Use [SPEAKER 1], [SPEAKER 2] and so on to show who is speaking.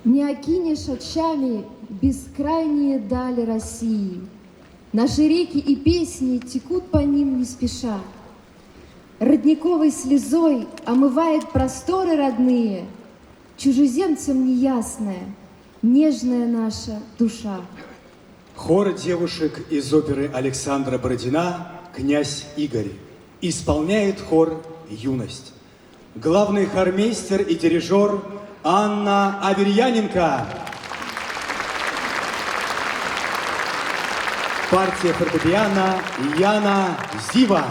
[SPEAKER 1] Не окинешь очами бескрайние дали России. Наши реки и песни текут по ним не спеша. Родниковой слезой омывает просторы родные, чужеземцам неясная, нежная наша душа.
[SPEAKER 2] Хор девушек из оперы Александра Бородина «Князь Игорь». Исполняет хор «Юность». Главный хормейстер и дирижер Анна Аверьяненко. Партия фортепиано Яна Зива.